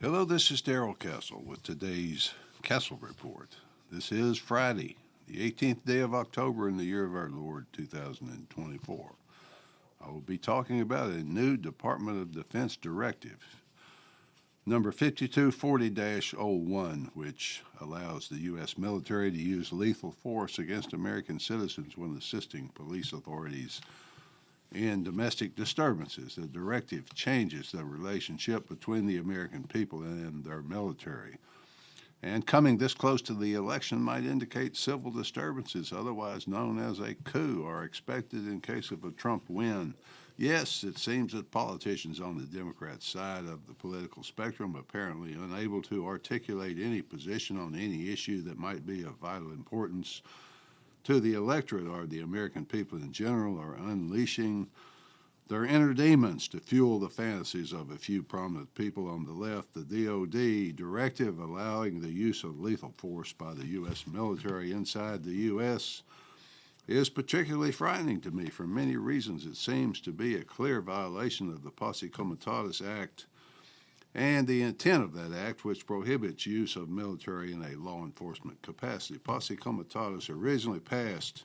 Hello, this is Darrell Castle with today's Castle Report. This is Friday, the 18th day of October in the year of our Lord 2024. I will be talking about a new Department of Defense directive, number 5240-01, which allows the U.S. military to use lethal force against American citizens when assisting police authorities in domestic disturbances. The directive changes the relationship between the American people and their military. And coming this close to the election might indicate civil disturbances, otherwise known as a coup, are expected in case of a Trump win. Yes, it seems that politicians on the Democrat side of the political spectrum, apparently unable to articulate any position on any issue that might be of vital importance to the electorate or the American people in general, are unleashing their inner demons to fuel the fantasies of a few prominent people on the left. The DoD directive allowing the use of lethal force by the U.S. military inside the U.S. is particularly frightening to me for many reasons. It seems to be a clear violation of the Posse Comitatus Act and the intent of that act, which prohibits use of military in a law enforcement capacity. Posse Comitatus, originally passed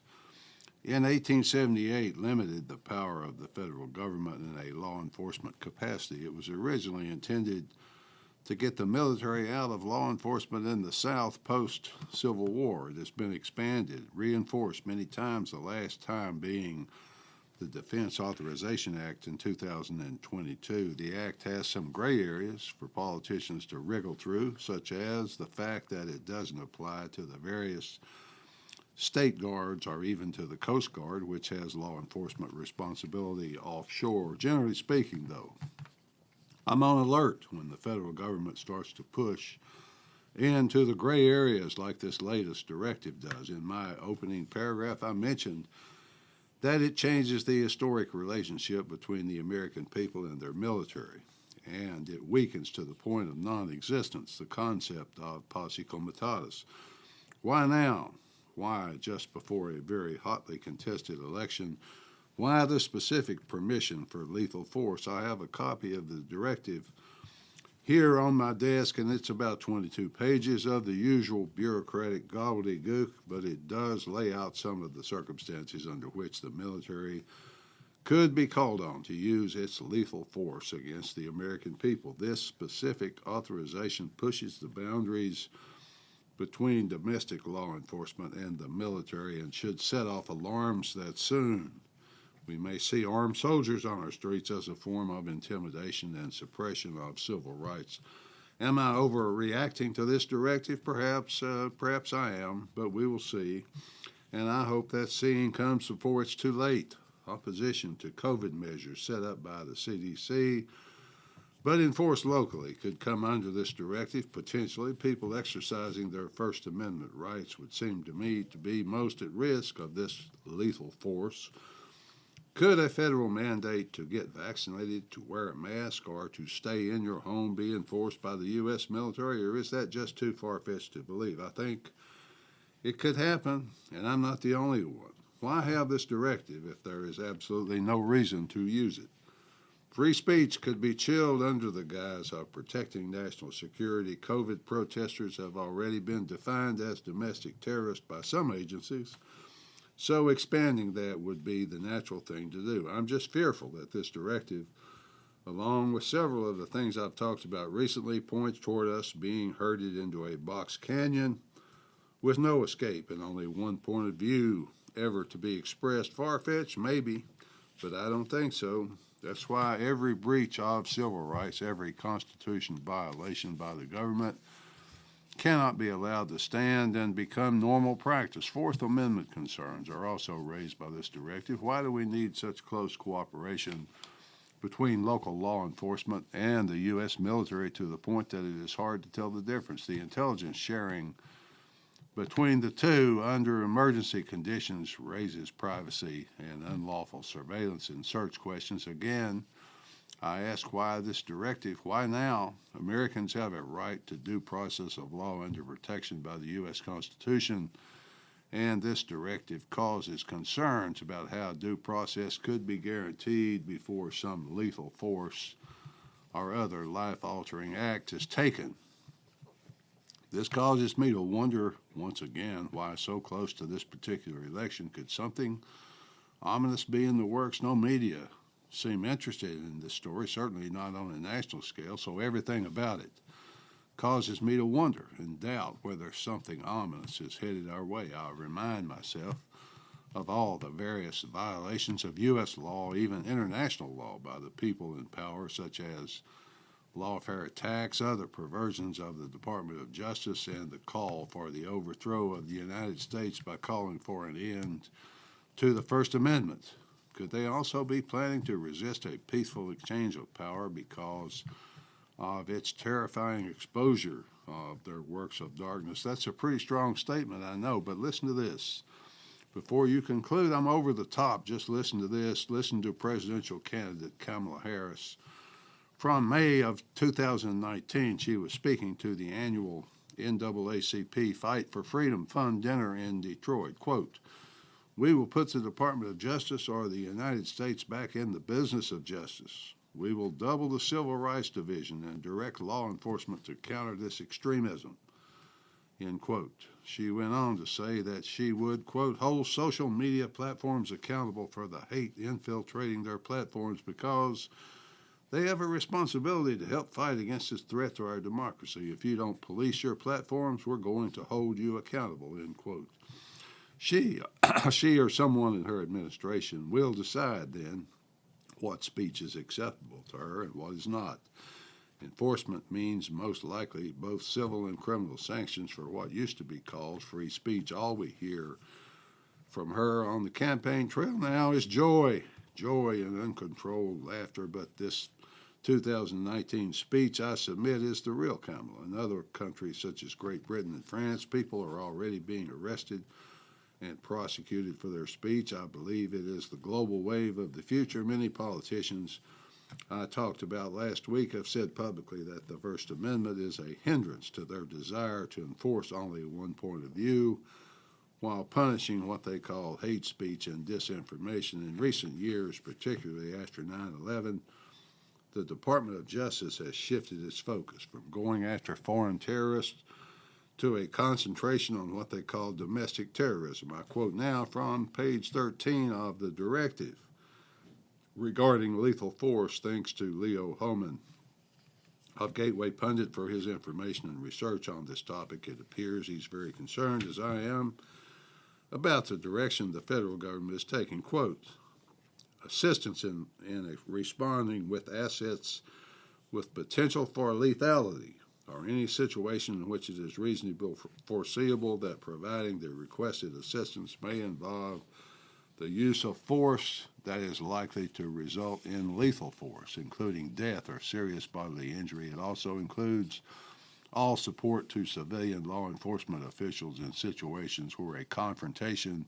in 1878, limited the power of the federal government in a law enforcement capacity. It was originally intended to get the military out of law enforcement in the South post-Civil War. It has been expanded, reinforced many times, the last time being the Defense Authorization Act in 2022. The act has some gray areas for politicians to wriggle through, such as the fact that it doesn't apply to the various state guards or even to the Coast Guard, which has law enforcement responsibility offshore. Generally speaking, though, I'm on alert when the federal government starts to push into the gray areas like this latest directive does. In my opening paragraph, I mentioned that it changes the historic relationship between the American people and their military, and it weakens to the point of non-existence the concept of posse comitatus. Why now? Why just before a very hotly contested election? Why the specific permission for lethal force? I have a copy of the directive here on my desk, and it's about 22 pages of the usual bureaucratic gobbledygook, but it does lay out some of the circumstances under which the military could be called on to use its lethal force against the American people. This specific authorization pushes the boundaries between domestic law enforcement and the military and should set off alarms that soon we may see armed soldiers on our streets as a form of intimidation and suppression of civil rights. Am I overreacting to this directive? Perhaps I am, but we will see. And I hope that seeing comes before it's too late. Opposition to COVID measures set up by the CDC, but enforced locally, could come under this directive. Potentially, people exercising their First Amendment rights would seem to me to be most at risk of this lethal force. Could a federal mandate to get vaccinated, to wear a mask, or to stay in your home be enforced by the U.S. military, or is that just too far-fetched to believe? I think it could happen, and I'm not the only one. Why have this directive if there is absolutely no reason to use it? Free speech could be chilled under the guise of protecting national security. COVID protesters have already been defined as domestic terrorists by some agencies. So expanding that would be the natural thing to do. I'm just fearful that this directive, along with several of the things I've talked about recently, points toward us being herded into a box canyon with no escape and only one point of view ever to be expressed. Far-fetched, maybe, but I don't think so. That's why every breach of civil rights, every constitutional violation by the government cannot be allowed to stand and become normal practice. Fourth Amendment concerns are also raised by this directive. Why do we need such close cooperation between local law enforcement and the U.S. military to the point that it is hard to tell the difference? The intelligence sharing between the two under emergency conditions raises privacy and unlawful surveillance and search questions. Again, I ask why this directive, why now? Americans have a right to due process of law under protection by the U.S. Constitution, and this directive causes concerns about how due process could be guaranteed before some lethal force or other life-altering act is taken. This causes me to wonder once again why so close to this particular election could something ominous be in the works. No media seem interested in this story, certainly not on a national scale, so everything about it causes me to wonder and doubt whether something ominous is headed our way. I remind myself of all the various violations of U.S. law, even international law, by the people in power, such as lawfare attacks, other perversions of the Department of Justice, and the call for the overthrow of the United States by calling for an end to the First Amendment. Could they also be planning to resist a peaceful exchange of power because of its terrifying exposure of their works of darkness? That's a pretty strong statement, I know, but listen to this. Before you conclude, I'm over the top. Just listen to this. Listen to presidential candidate Kamala Harris. From May of 2019, she was speaking to the annual NAACP Fight for Freedom Fund dinner in Detroit. Quote, "We will put the Department of Justice or the United States back in the business of justice. We will double the Civil Rights Division and direct law enforcement to counter this extremism." End quote. She went on to say that she would, quote, "hold social media platforms accountable for the hate infiltrating their platforms because they have a responsibility to help fight against this threat to our democracy. If you don't police your platforms, we're going to hold you accountable," end quote. She or someone in her administration will decide then what speech is acceptable to her and what is not. Enforcement means most likely both civil and criminal sanctions for what used to be called free speech. All we hear from her on the campaign trail now is joy and uncontrolled laughter, but this 2019 speech, I submit, is the real Kamala. In other countries such as Great Britain and France, people are already being arrested and prosecuted for their speech. I believe it is the global wave of the future. Many politicians I talked about last week have said publicly that the First Amendment is a hindrance to their desire to enforce only one point of view while punishing what they call hate speech and disinformation. In recent years, particularly after 9/11, the Department of Justice has shifted its focus from going after foreign terrorists to a concentration on what they call domestic terrorism. I quote now from page 13 of the Directive regarding lethal force, thanks to Leo Hohmann of Gateway Pundit for his information and research on this topic. It appears he's very concerned, as I am, about the direction the federal government is taking. Quote, "Assistance in responding with assets with potential for lethality or any situation in which it is reasonably foreseeable that providing the requested assistance may involve the use of force that is likely to result in lethal force, including death or serious bodily injury. It also includes all support to civilian law enforcement officials in situations where a confrontation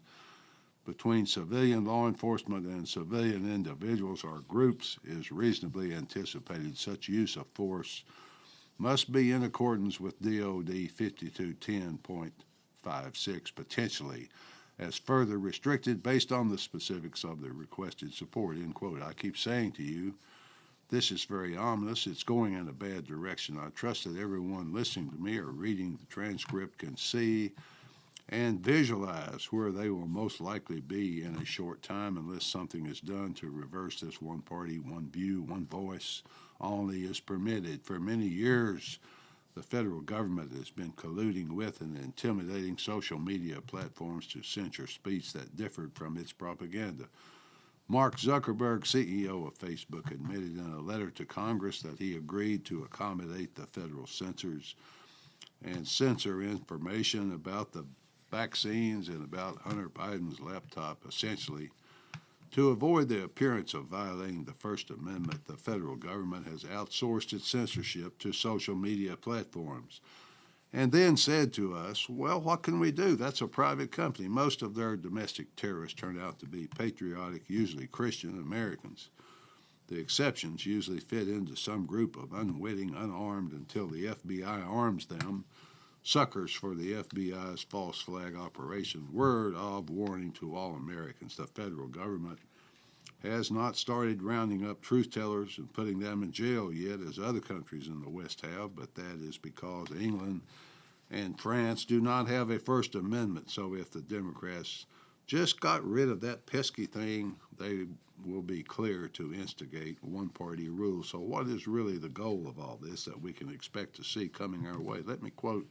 between civilian law enforcement and civilian individuals or groups is reasonably anticipated. Such use of force must be in accordance with DOD 5210.56, potentially as further restricted based on the specifics of the requested support," end quote. I keep saying to you, this is very ominous. It's going in a bad direction. I trust that everyone listening to me or reading the transcript can see and visualize where they will most likely be in a short time unless something is done to reverse this one party, one view, one voice only is permitted. For many years, the federal government has been colluding with and intimidating social media platforms to censor speech that differed from its propaganda. Mark Zuckerberg, CEO of Facebook, admitted in a letter to Congress that he agreed to accommodate the federal censors and censor information about the vaccines and about Hunter Biden's laptop, essentially to avoid the appearance of violating the First Amendment. The federal government has outsourced its censorship to social media platforms and then said to us, well, what can we do? That's a private company. Most of their domestic terrorists turned out to be patriotic, usually Christian Americans. The exceptions usually fit into some group of unwitting, unarmed until the FBI arms them, suckers for the FBI's false flag operation. Word of warning to all Americans. The federal government has not started rounding up truth tellers and putting them in jail yet, as other countries in the West have, but that is because England and France do not have a First Amendment. So if the Democrats just got rid of that pesky thing, they will be clear to instigate one-party rule. So what is really the goal of all this that we can expect to see coming our way? Let me quote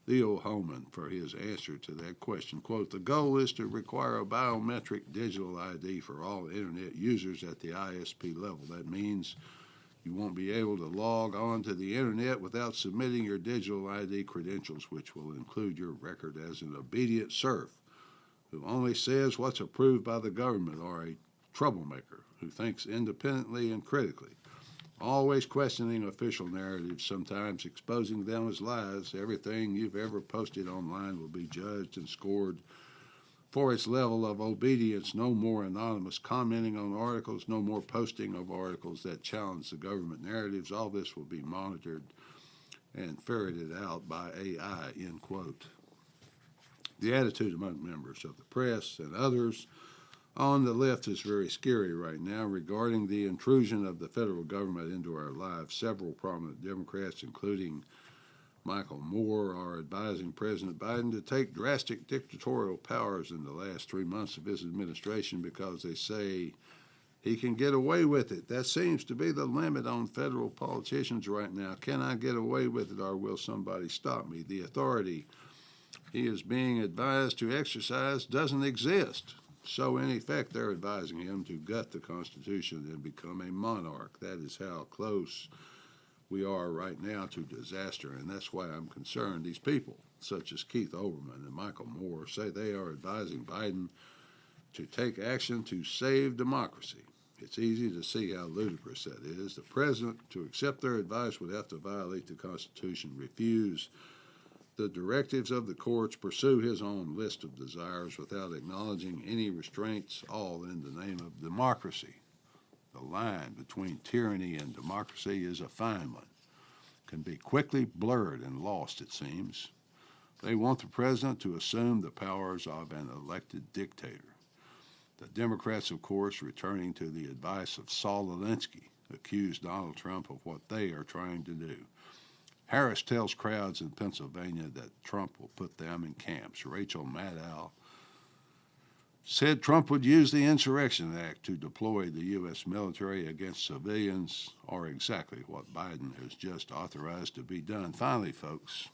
Theo Holman for his answer to that question. Quote, the goal is to require a biometric digital ID for all Internet users at the ISP level. That means you won't be able to log on to the Internet without submitting your digital ID credentials, which will include your record as an obedient serf who only says what's approved by the government, or a troublemaker who thinks independently and critically, always questioning official narratives, sometimes exposing them as lies. Everything you've ever posted online will be judged and scored for its level of obedience. No more anonymous commenting on articles, no more posting of articles that challenge the government narratives. All this will be monitored and ferreted out by AI, end quote. The attitude among members of the press and others on the left is very scary right now regarding the intrusion of the federal government into our lives. Several prominent Democrats, including Michael Moore, are advising President Biden to take drastic dictatorial powers in the last 3 months of his administration because they say he can get away with it. That seems to be the limit on federal politicians right now. Can I get away with it, or will somebody stop me? The authority he is being advised to exercise doesn't exist. So, in effect, they're advising him to gut the Constitution and become a monarch. That is how close we are right now to disaster, and that's why I'm concerned. These people, such as Keith Olbermann and Michael Moore, say they are advising Biden to take action to save democracy. It's easy to see how ludicrous that is. The president, to accept their advice, would have to violate the Constitution, refuse the directives of the courts, pursue his own list of desires without acknowledging any restraints, all in the name of democracy. The line between tyranny and democracy is a fine one. Can be quickly blurred and lost, it seems. They want the president to assume the powers of an elected dictator. The Democrats, of course, returning to the advice of Saul Alinsky, accuse Donald Trump of what they are trying to do. Harris tells crowds in Pennsylvania that Trump will put them in camps. Rachel Maddow said Trump would use the Insurrection Act to deploy the U.S. military against civilians, or exactly what Biden has just authorized to be done. Finally, folks,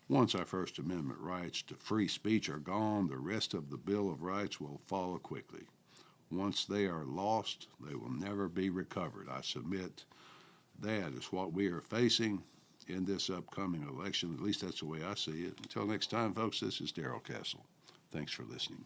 once our First Amendment rights to free speech are gone, the rest of the Bill of Rights will follow quickly. Once they are lost, they will never be recovered. I submit that is what we are facing in this upcoming election. At least that's the way I see it. Until next time, folks, this is Darrell Castle. Thanks for listening.